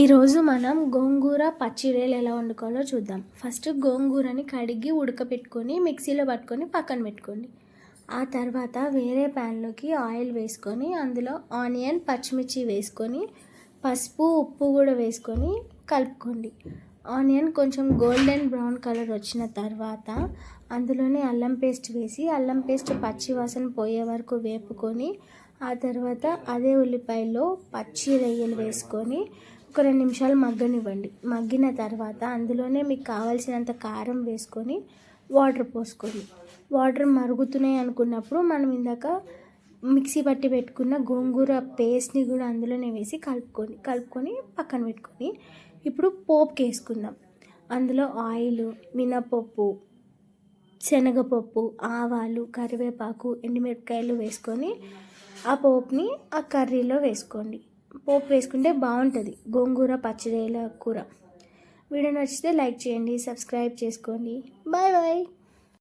ఈరోజు మనం గోంగూర పచ్చిరొయ్యలు ఎలా వండుకోవాలో చూద్దాం. ఫస్ట్ గోంగూరని కడిగి ఉడకపెట్టుకొని మిక్సీలో పట్టుకొని పక్కన పెట్టుకోండి. ఆ తర్వాత వేరే ప్యాన్లోకి ఆయిల్ వేసుకొని అందులో ఆనియన్, పచ్చిమిర్చి వేసుకొని పసుపు, ఉప్పు కూడా వేసుకొని కలుపుకోండి. ఆనియన్ కొంచెం గోల్డెన్ బ్రౌన్ కలర్ వచ్చిన తర్వాత అందులోనే అల్లం పేస్ట్ వేసి అల్లం పేస్ట్ పచ్చి వాసన పోయే వరకు వేపుకొని ఆ తర్వాత అదే ఉల్లిపాయలో పచ్చి రొయ్యలు వేసుకొని ఒక 2 నిమిషాలు మగ్గనివ్వండి. మగ్గిన తర్వాత అందులోనే మీకు కావాల్సినంత కారం వేసుకొని వాటర్ పోసుకోండి. వాటర్ మరుగుతున్నాయి అనుకున్నప్పుడు మనం ఇందాక మిక్సీ పట్టి పెట్టుకున్న గోంగూర పేస్ట్ని కూడా అందులోనే వేసి కలుపుకొని పక్కన పెట్టుకొని ఇప్పుడు పోపుకి వేసుకుందాం. అందులో ఆయిల్, మినపప్పు, శనగపప్పు, ఆవాలు, కరివేపాకు, ఎండుమిరపకాయలు వేసుకొని ఆ పోపుని ఆ కర్రీలో వేసుకోండి. పోపు వేసుకుంటే బాగుంటుంది గోంగూర పచ్చిరొయ్యల కూర. వీడియో నచ్చితే లైక్ చేయండి, సబ్స్క్రైబ్ చేసుకోండి. Bye bye.